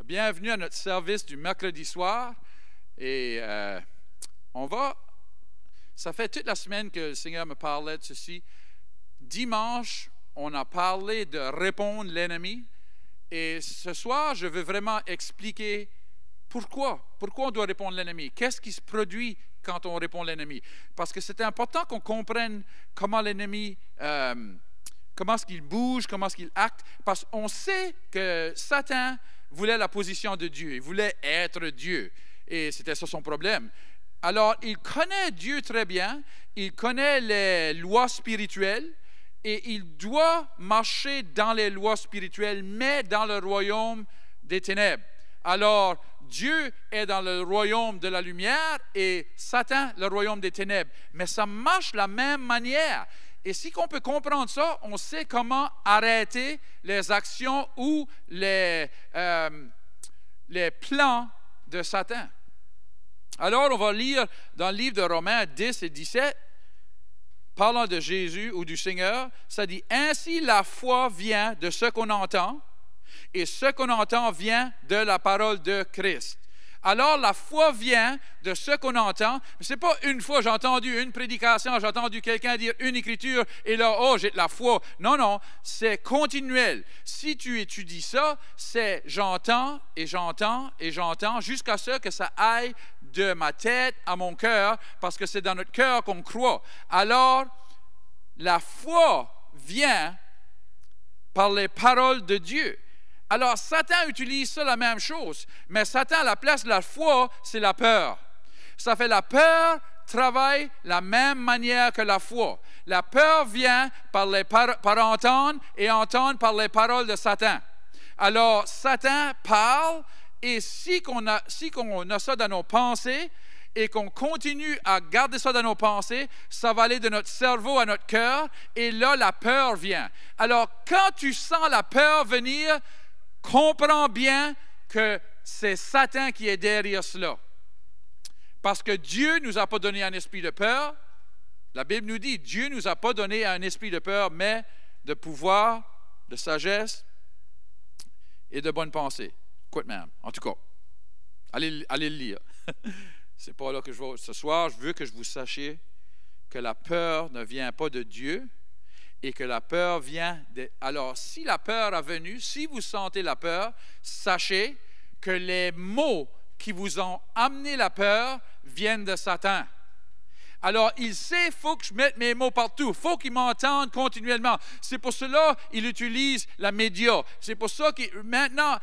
Bienvenue à notre service du mercredi soir. Et ça fait toute la semaine que le Seigneur me parlait de ceci. Dimanche, on a parlé de répondre l'ennemi. Et ce soir, je veux vraiment expliquer pourquoi on doit répondre l'ennemi. Qu'est-ce qui se produit quand on répond l'ennemi? Parce que c'est important qu'on comprenne comment l'ennemi, comment est-ce qu'il bouge, comment est-ce qu'il acte. Parce qu'on sait que Satan voulait la position de Dieu. Il voulait être Dieu. Et c'était ça son problème. Alors, il connaît Dieu très bien. Il connaît les lois spirituelles. Et il doit marcher dans les lois spirituelles, mais dans le royaume des ténèbres. Alors, Dieu est dans le royaume de la lumière et Satan, le royaume des ténèbres. Mais ça marche de la même manière. Et si on peut comprendre ça, on sait comment arrêter les actions ou les plans de Satan. Alors, on va lire dans le livre de Romains 10 et 17, parlant de Jésus ou du Seigneur, ça dit « Ainsi la foi vient de ce qu'on entend, et ce qu'on entend vient de la parole de Christ. » Alors, la foi vient de ce qu'on entend. Mais ce n'est pas une fois, j'ai entendu une prédication, j'ai entendu quelqu'un dire une écriture, et là, oh, j'ai de la foi. Non, non, c'est continuel. Si tu étudies ça, c'est j'entends, et j'entends, et j'entends, jusqu'à ce que ça aille de ma tête à mon cœur, parce que c'est dans notre cœur qu'on croit. Alors, la foi vient par les paroles de Dieu. Alors, Satan utilise ça la même chose, mais Satan, à la place de la foi, c'est la peur. Ça fait la peur travaille la même manière que la foi. La peur vient par entendre et entendre par les paroles de Satan. Alors, Satan parle, et si on a ça dans nos pensées, et qu'on continue à garder ça dans nos pensées, ça va aller de notre cerveau à notre cœur, et là, la peur vient. Alors, quand tu sens la peur venir, comprends bien que c'est Satan qui est derrière cela. Parce que Dieu ne nous a pas donné un esprit de peur. La Bible nous dit, Dieu ne nous a pas donné un esprit de peur, mais de pouvoir, de sagesse et de bonne pensée. Quoi de même, en tout cas. Allez le lire. C'est pas là que je vais ce soir. Je veux que vous sachiez que la peur ne vient pas de Dieu, et que la peur vient de... Alors, si la peur est venue, si vous sentez la peur, sachez que les mots qui vous ont amené la peur viennent de Satan. Alors, il sait, il faut que je mette mes mots partout. Il faut qu'il m'entende continuellement. C'est pour cela qu'il utilise la média. C'est pour ça que maintenant,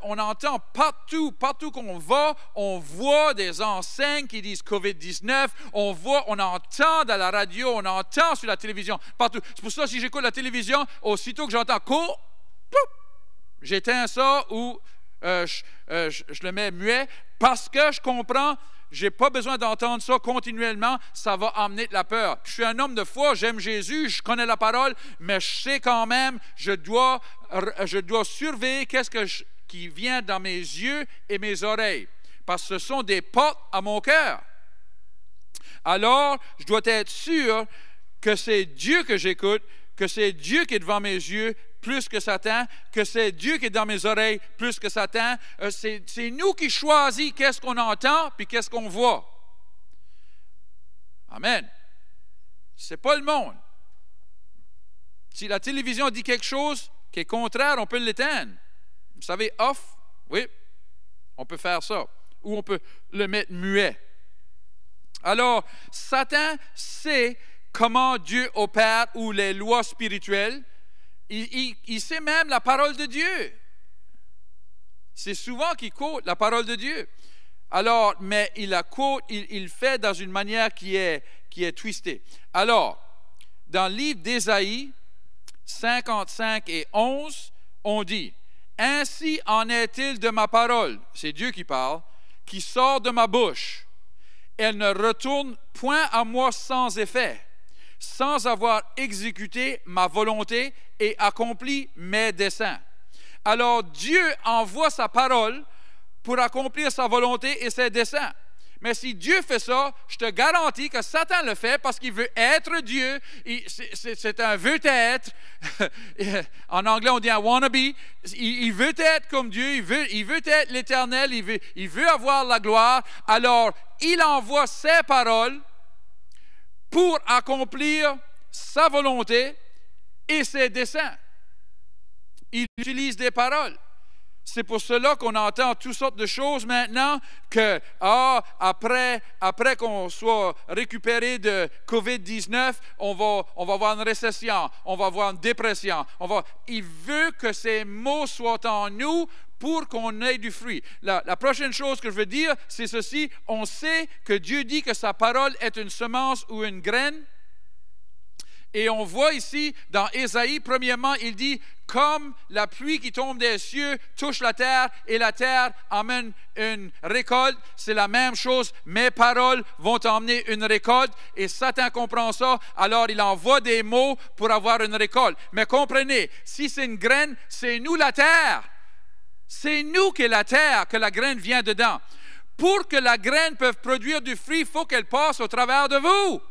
on entend partout qu'on va, on voit des enseignes qui disent COVID-19. On entend dans la radio, on entend sur la télévision, partout. C'est pour ça que si j'écoute la télévision, aussitôt que j'entends j'éteins ça ou je le mets muet parce que je comprends. Je n'ai pas besoin d'entendre ça continuellement, ça va amener de la peur. Je suis un homme de foi, j'aime Jésus, je connais la parole, mais je sais quand même, je dois surveiller qui vient dans mes yeux et mes oreilles, parce que ce sont des portes à mon cœur. Alors, je dois être sûr que c'est Dieu que j'écoute, que c'est Dieu qui est devant mes yeux, plus que Satan, que c'est Dieu qui est dans mes oreilles, plus que Satan. C'est nous qui choisissons qu'est-ce qu'on entend puis qu'est-ce qu'on voit. Amen. C'est pas le monde. Si la télévision dit quelque chose qui est contraire, on peut l'éteindre. Vous savez, off, oui, on peut faire ça. Ou on peut le mettre muet. Alors, Satan sait comment Dieu opère ou les lois spirituelles. Il sait même la parole de Dieu. C'est souvent qu'il quote la parole de Dieu. Alors, mais il la quote, il fait dans une manière qui est twistée. Alors, dans le livre d'Ésaïe 55 et 11, on dit « Ainsi en est-il de ma parole, c'est Dieu qui parle, qui sort de ma bouche. Elle ne retourne point à moi sans effet, sans avoir exécuté ma volonté et accompli mes desseins. » Alors Dieu envoie sa parole pour accomplir sa volonté et ses desseins. Mais si Dieu fait ça, je te garantis que Satan le fait parce qu'il veut être Dieu. C'est un veut-être. En anglais, on dit un wannabe. Il veut être comme Dieu. Il veut être l'Éternel. Il veut avoir la gloire. Alors, il envoie ses paroles pour accomplir sa volonté et ses desseins. Il utilise des paroles. C'est pour cela qu'on entend toutes sortes de choses maintenant que, après qu'on soit récupéré de COVID-19, on va avoir une récession, on va avoir une dépression. Il veut que ces mots soient en nous pour qu'on ait du fruit. La prochaine chose que je veux dire, c'est ceci. On sait que Dieu dit que sa parole est une semence ou une graine. Et on voit ici, dans Ésaïe, premièrement, il dit, comme la pluie qui tombe des cieux touche la terre et la terre amène une récolte, c'est la même chose. Mes paroles vont emmener une récolte et Satan comprend ça, alors il envoie des mots pour avoir une récolte. Mais comprenez, si c'est une graine, c'est nous la terre. C'est nous qui est la terre, que la graine vient dedans. Pour que la graine puisse produire du fruit, il faut qu'elle passe au travers de vous.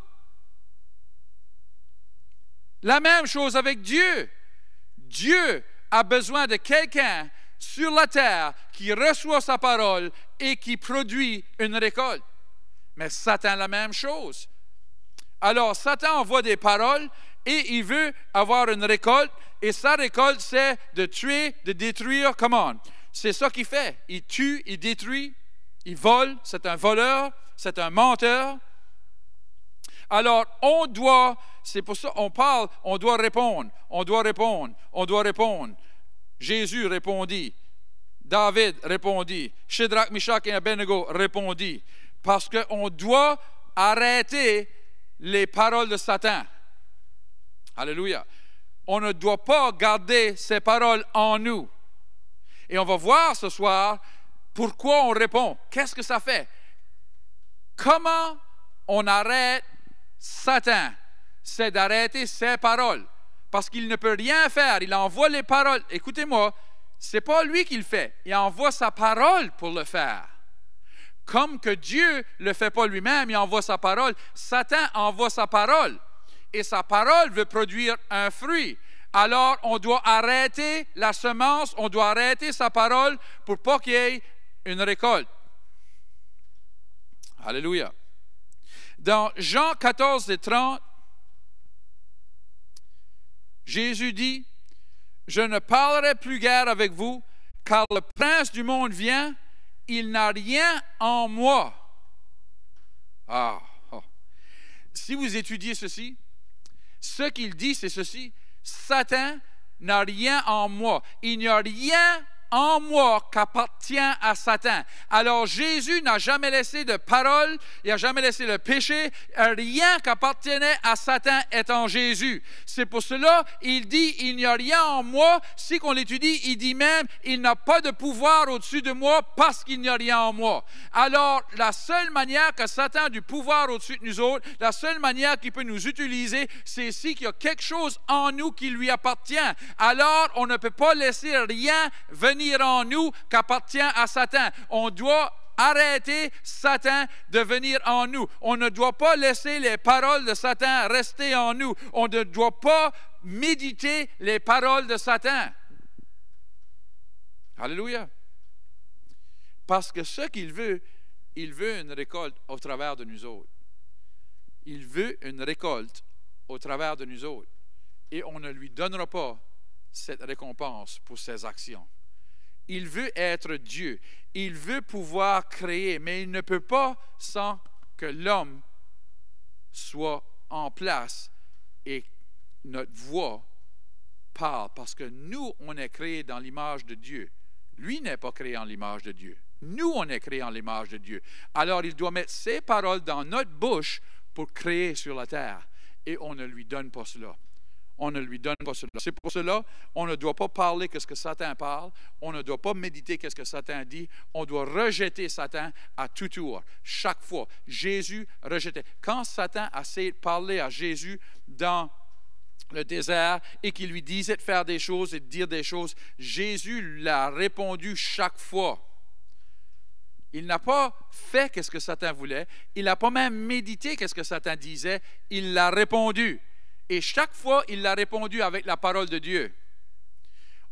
La même chose avec Dieu. Dieu a besoin de quelqu'un sur la terre qui reçoit sa parole et qui produit une récolte. Mais Satan, la même chose. Alors, Satan envoie des paroles et il veut avoir une récolte. Et sa récolte, c'est de tuer, de détruire. Comment? C'est ça qu'il fait. Il tue, il détruit, il vole. C'est un voleur, c'est un menteur. Alors, c'est pour ça qu'on parle, on doit répondre. Jésus répondit. David répondit. Shadrach, Meshach et Abednego répondit. Parce qu'on doit arrêter les paroles de Satan. Alléluia. On ne doit pas garder ces paroles en nous. Et on va voir ce soir pourquoi on répond. Qu'est-ce que ça fait? Comment on arrête Satan? C'est d'arrêter ses paroles. Parce qu'il ne peut rien faire. Il envoie les paroles. Écoutez-moi, ce n'est pas lui qui le fait. Il envoie sa parole pour le faire. Comme que Dieu ne le fait pas lui-même, il envoie sa parole. Satan envoie sa parole. Et sa parole veut produire un fruit. Alors, on doit arrêter la semence, on doit arrêter sa parole pour pas qu'il y ait une récolte. Alléluia. Dans Jean 14 et 30, Jésus dit, « Je ne parlerai plus guère avec vous, car le prince du monde vient, il n'a rien en moi. » Si vous étudiez ceci, ce qu'il dit, c'est ceci, « Satan n'a rien en moi. Il n'y a rien en moi qu'appartient à Satan. » Alors Jésus n'a jamais laissé de parole, il n'a jamais laissé le péché, rien qu'appartenait à Satan est en Jésus. C'est pour cela, il dit, il n'y a rien en moi. Si qu'on l'étudie, il dit même, il n'a pas de pouvoir au-dessus de moi parce qu'il n'y a rien en moi. Alors, la seule manière que Satan a du pouvoir au-dessus de nous autres, la seule manière qu'il peut nous utiliser, c'est si qu'il y a quelque chose en nous qui lui appartient. Alors, on ne peut pas laisser rien venir en nous qu'appartient à Satan. On doit arrêter Satan de venir en nous. On ne doit pas laisser les paroles de Satan rester en nous. On ne doit pas méditer les paroles de Satan. Alléluia. Parce que ce qu'il veut une récolte au travers de nous autres. Il veut une récolte au travers de nous autres. Et on ne lui donnera pas cette récompense pour ses actions. Il veut être Dieu. Il veut pouvoir créer, mais il ne peut pas sans que l'homme soit en place et notre voix parle. Parce que nous, on est créés dans l'image de Dieu. Lui n'est pas créé en l'image de Dieu. Nous, on est créés en l'image de Dieu. Alors, il doit mettre ses paroles dans notre bouche pour créer sur la terre. Et on ne lui donne pas cela. On ne lui donne pas cela. C'est pour cela, on ne doit pas parler ce que Satan parle. On ne doit pas méditer ce que Satan dit. On doit rejeter Satan à tout tour. Chaque fois, Jésus rejetait. Quand Satan a essayé de parler à Jésus dans le désert et qu'il lui disait de faire des choses et de dire des choses, Jésus l'a répondu chaque fois. Il n'a pas fait ce que Satan voulait. Il n'a pas même médité ce que Satan disait. Il l'a répondu. Et chaque fois, il l'a répondu avec la parole de Dieu.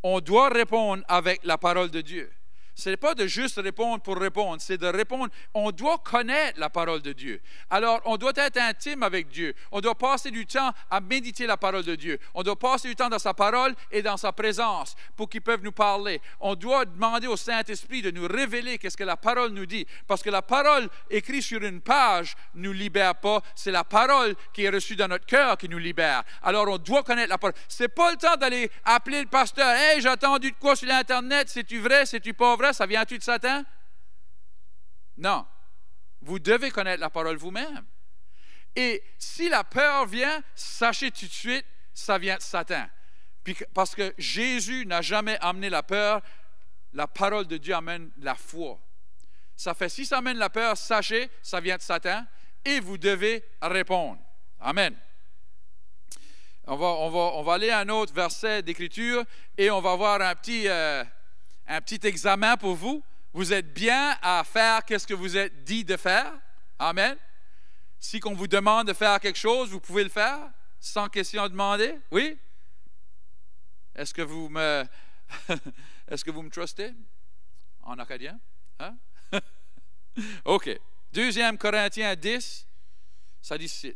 On doit répondre avec la parole de Dieu. Ce n'est pas de juste répondre pour répondre, c'est de répondre. On doit connaître la parole de Dieu. Alors, on doit être intime avec Dieu. On doit passer du temps à méditer la parole de Dieu. On doit passer du temps dans sa parole et dans sa présence pour qu'il puisse nous parler. On doit demander au Saint-Esprit de nous révéler qu'est-ce que la parole nous dit. Parce que la parole écrite sur une page ne nous libère pas. C'est la parole qui est reçue dans notre cœur qui nous libère. Alors, on doit connaître la parole. Ce n'est pas le temps d'aller appeler le pasteur. « Hey, j'ai entendu de quoi sur l'Internet? C'est-tu vrai? C'est-tu pas vrai? Ça vient-tu de Satan? » Non. Vous devez connaître la parole vous-même. Et si la peur vient, sachez tout de suite, ça vient de Satan. Puis, parce que Jésus n'a jamais amené la peur, la parole de Dieu amène la foi. Ça fait, si ça amène la peur, sachez, ça vient de Satan, et vous devez répondre. Amen. On va aller à un autre verset d'Écriture, et on va avoir un petit examen pour vous. Vous êtes bien à faire ce que vous êtes dit de faire. Amen. Si on vous demande de faire quelque chose, vous pouvez le faire sans question à demander. Oui? Est-ce que vous me trustez? En acadien? Hein? OK. 2 Corinthiens 10, ça dit ceci.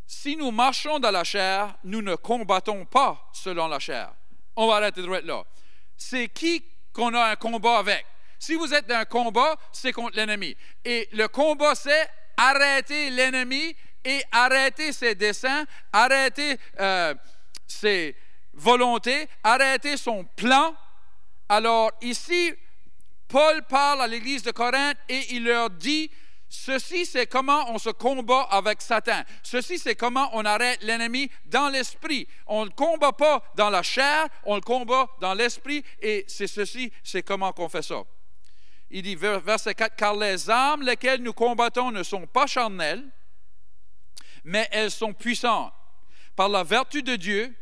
Si nous marchons dans la chair, nous ne combattons pas selon la chair. On va arrêter de droit là. C'est qui qu'on a un combat avec? Si vous êtes dans un combat, c'est contre l'ennemi. Et le combat, c'est arrêter l'ennemi et arrêter ses desseins, arrêter ses volontés, arrêter son plan. Alors ici, Paul parle à l'église de Corinthe et il leur dit, ceci c'est comment on se combat avec Satan. Ceci c'est comment on arrête l'ennemi dans l'esprit. On ne le combat pas dans la chair, on le combat dans l'esprit et c'est comment qu'on fait ça. Il dit, verset 4, « Car les armes lesquelles nous combattons ne sont pas charnelles, mais elles sont puissantes par la vertu de Dieu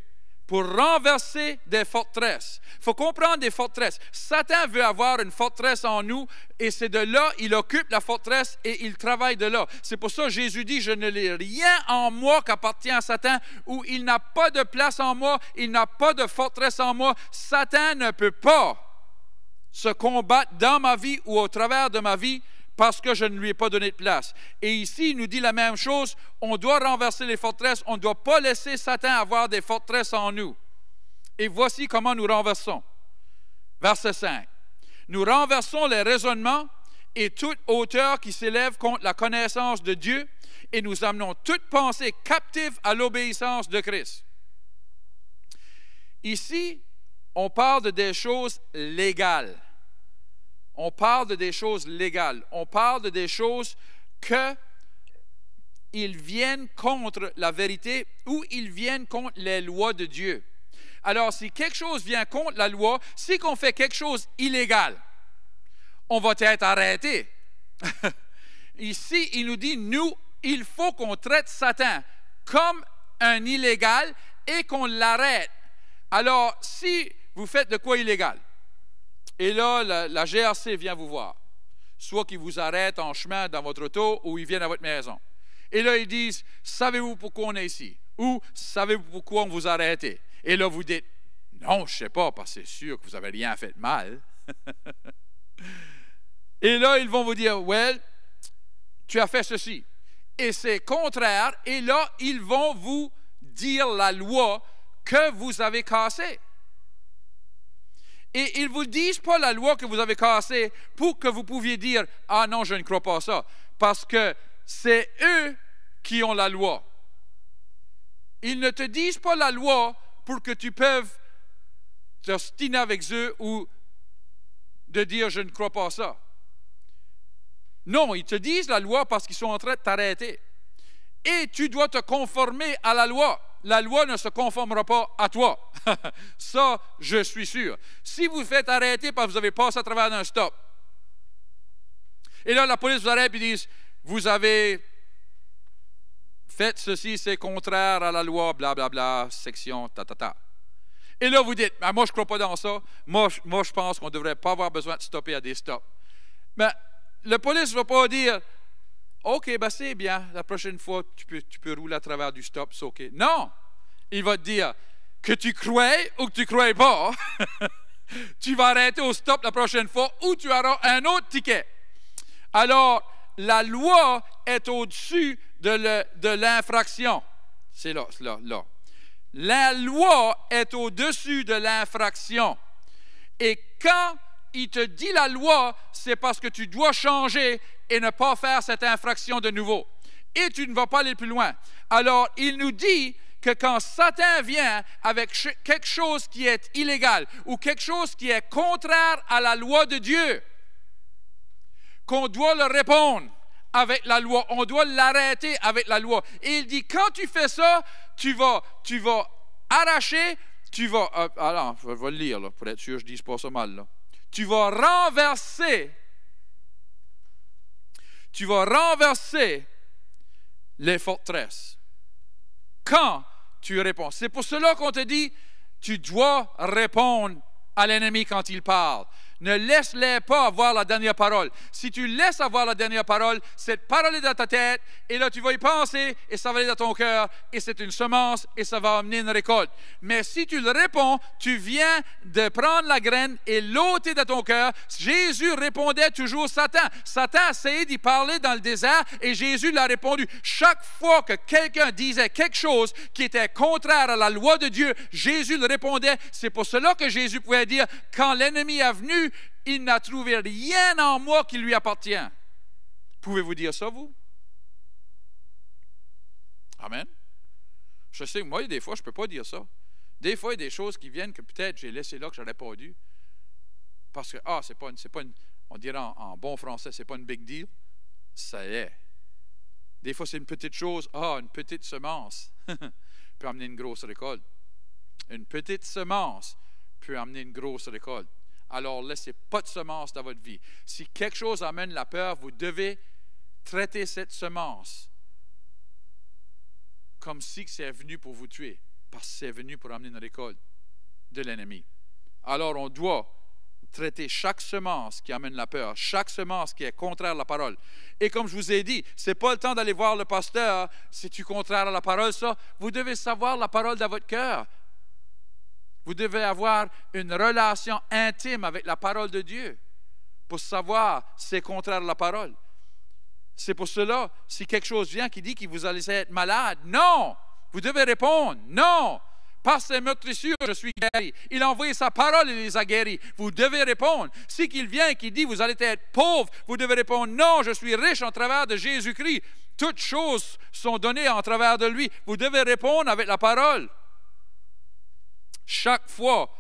pour renverser des forteresses. » Il faut comprendre des forteresses. Satan veut avoir une forteresse en nous et c'est de là, il occupe la forteresse et il travaille de là. C'est pour ça que Jésus dit, « Je ne l'ai rien en moi qu'appartient à Satan, où il n'a pas de place en moi, il n'a pas de forteresse en moi. Satan ne peut pas se combattre dans ma vie ou au travers de ma vie parce que je ne lui ai pas donné de place. » Et ici, il nous dit la même chose, on doit renverser les forteresses, on ne doit pas laisser Satan avoir des forteresses en nous. Et voici comment nous renversons. Verset 5. « Nous renversons les raisonnements et toute hauteur qui s'élève contre la connaissance de Dieu et nous amenons toute pensée captive à l'obéissance de Christ. » Ici, on parle de des choses légales. On parle de des choses légales. On parle de des choses qu'ils viennent contre la vérité ou ils viennent contre les lois de Dieu. Alors, si quelque chose vient contre la loi, si on fait quelque chose d'illégal, on va être arrêté. Ici, il nous dit, nous, il faut qu'on traite Satan comme un illégal et qu'on l'arrête. Alors, si vous faites de quoi illégal, et là, la GRC vient vous voir, soit qu'ils vous arrêtent en chemin dans votre auto ou ils viennent à votre maison. Et là, ils disent, savez-vous pourquoi on est ici? Ou savez-vous pourquoi on vous a arrêté? Et là, vous dites, non, je ne sais pas, parce que c'est sûr que vous n'avez rien fait de mal. Et là, ils vont vous dire, well, tu as fait ceci. Et c'est contraire. Et là, ils vont vous dire la loi que vous avez cassée. Et ils ne vous disent pas la loi que vous avez cassée pour que vous pouviez dire, ah non, je ne crois pas ça. Parce que c'est eux qui ont la loi. Ils ne te disent pas la loi pour que tu puisses t'ostiner avec eux ou de dire, je ne crois pas ça. Non, ils te disent la loi parce qu'ils sont en train de t'arrêter. Et tu dois te conformer à la loi. La loi ne se conformera pas à toi. Ça, je suis sûr. Si vous faites arrêter parce que vous avez passé à travers d'un stop, et là, la police vous arrête et dit, vous avez fait ceci, c'est contraire à la loi, blablabla, section, ta. Et là, vous dites, ah, moi, je ne crois pas dans ça. Moi, je pense qu'on ne devrait pas avoir besoin de stopper à des stops. Mais le police ne va pas dire, OK, ben c'est bien, la prochaine fois, tu peux rouler à travers du stop, c'est OK. Non, il va te dire, que tu crois ou que tu ne crois pas, tu vas arrêter au stop la prochaine fois ou tu auras un autre ticket. Alors, la loi est au-dessus de l'infraction. C'est là. La loi est au-dessus de l'infraction. Et quand il te dit la loi, c'est parce que tu dois changer et ne pas faire cette infraction de nouveau. Et tu ne vas pas aller plus loin. Alors, il nous dit que quand Satan vient avec quelque chose qui est illégal ou quelque chose qui est contraire à la loi de Dieu, qu'on doit le répondre avec la loi, on doit l'arrêter avec la loi. Et il dit, quand tu fais ça, tu vas arracher, alors, je vais le lire là, pour être sûr que je ne dise pas ça mal. Là. Tu vas renverser les forteresses. Quand tu réponds. C'est pour cela qu'on te dit, tu dois répondre à l'ennemi quand il parle. Ne laisse-les pas avoir la dernière parole. Si tu laisses avoir la dernière parole, cette parole est dans ta tête, et là tu vas y penser, et ça va aller dans ton cœur, et c'est une semence, et ça va amener une récolte. Mais si tu le réponds, tu viens de prendre la graine et l'ôter de ton cœur. Jésus répondait toujours Satan. Satan essayait d'y parler dans le désert, et Jésus l'a répondu. Chaque fois que quelqu'un disait quelque chose qui était contraire à la loi de Dieu, Jésus le répondait. C'est pour cela que Jésus pouvait dire, quand l'ennemi est venu, il n'a trouvé rien en moi qui lui appartient. Pouvez-vous dire ça, vous? Amen. Je sais que moi, des fois, je ne peux pas dire ça. Des fois, il y a des choses qui viennent que peut-être j'ai laissé là que je n'aurais pas dû. Parce que, on dirait en bon français, c'est pas une big deal. Ça y est. Des fois, c'est une petite chose. Une petite semence peut amener une grosse récolte. Une petite semence peut amener une grosse récolte. Alors, laissez pas de semence dans votre vie. Si quelque chose amène la peur, vous devez traiter cette semence comme si c'est venu pour vous tuer, parce que c'est venu pour amener une récolte de l'ennemi. Alors, on doit traiter chaque semence qui amène la peur, chaque semence qui est contraire à la parole. Et comme je vous ai dit, ce n'est pas le temps d'aller voir le pasteur, si tu es contraire à la parole, ça. Vous devez savoir la parole dans votre cœur. Vous devez avoir une relation intime avec la parole de Dieu pour savoir si c'est contraire à la parole. C'est pour cela, si quelque chose vient qui dit que vous allez être malade, non! Vous devez répondre, non! Par ses meurtrissures, je suis guéri. Il a envoyé sa parole et les a guéris. Vous devez répondre. Si qu'il vient et qu'il dit, vous allez être pauvre, vous devez répondre, non, je suis riche en travers de Jésus-Christ. Toutes choses sont données en travers de lui. Vous devez répondre avec la parole. Chaque fois,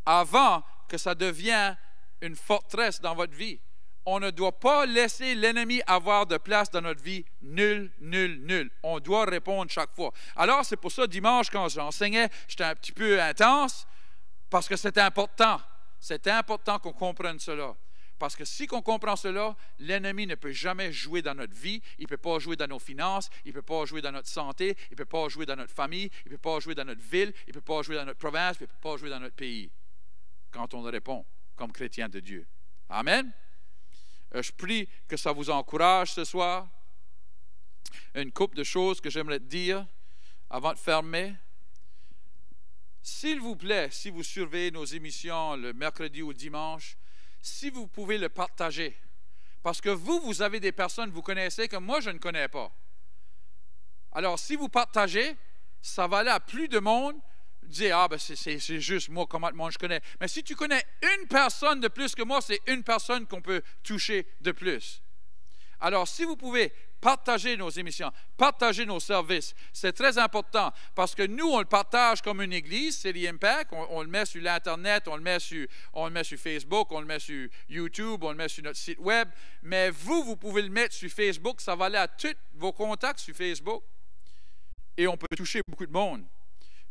avant que ça devienne une forteresse dans votre vie, on ne doit pas laisser l'ennemi avoir de place dans notre vie. Nul, nul, nul. On doit répondre chaque fois. Alors, c'est pour ça, dimanche, quand j'enseignais, j'étais un petit peu intense, parce que c'est important. C'est important qu'on comprenne cela. Parce que si on comprend cela, l'ennemi ne peut jamais jouer dans notre vie, il ne peut pas jouer dans nos finances, il ne peut pas jouer dans notre santé, il ne peut pas jouer dans notre famille, il ne peut pas jouer dans notre ville, il ne peut pas jouer dans notre province, il ne peut pas jouer dans notre pays. Quand on répond comme chrétien de Dieu. Amen. Je prie que ça vous encourage ce soir. Une couple de choses que j'aimerais te dire avant de fermer. S'il vous plaît, si vous surveillez nos émissions le mercredi ou le dimanche, si vous pouvez le partager, parce que vous avez des personnes que vous connaissez que moi, je ne connais pas. Alors, si vous partagez, ça va aller à plus de monde, dire, c'est juste moi, comment de monde je connais. Mais si tu connais une personne de plus que moi, c'est une personne qu'on peut toucher de plus. Alors, si vous pouvez partager nos émissions, partager nos services, c'est très important parce que nous, on le partage comme une église, c'est l'Impact, on le met sur l'Internet, on le met sur Facebook, on le met sur YouTube, on le met sur notre site web, mais vous pouvez le mettre sur Facebook, ça va aller à tous vos contacts sur Facebook et on peut toucher beaucoup de monde.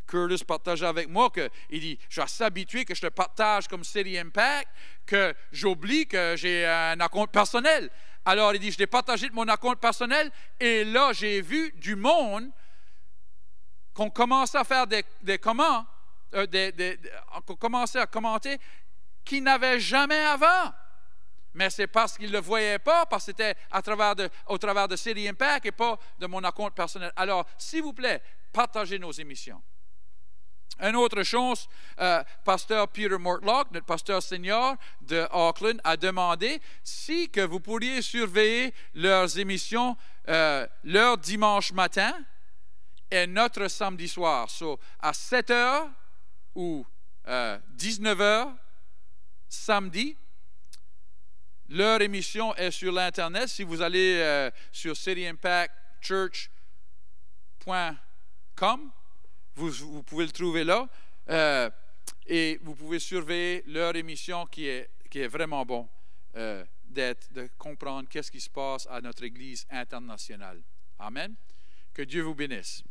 Curtis partageait avec moi qu'il dit, je vais s'habituer que je te partage comme City Impact, que j'oublie que j'ai un compte personnel. Alors, il dit, je l'ai partagé de mon compte personnel, et là, j'ai vu du monde qu'on commençait à faire qu'on commençait à commenter qui n'avaient jamais avant. Mais c'est parce qu'ils ne le voyaient pas, parce que c'était au travers de City Impact et pas de mon compte personnel. Alors, s'il vous plaît, partagez nos émissions. Une autre chose, pasteur Peter Mortlock, notre pasteur senior de Auckland, a demandé si que vous pourriez surveiller leurs émissions, leur dimanche matin et notre samedi soir. So, à 7h ou 19h samedi, leur émission est sur l'Internet. Si vous allez sur cityimpactchurch.com, vous pouvez le trouver là. Et vous pouvez surveiller leur émission qui est vraiment bon de comprendre qu'est-ce qui se passe à notre Église internationale. Amen. Que Dieu vous bénisse.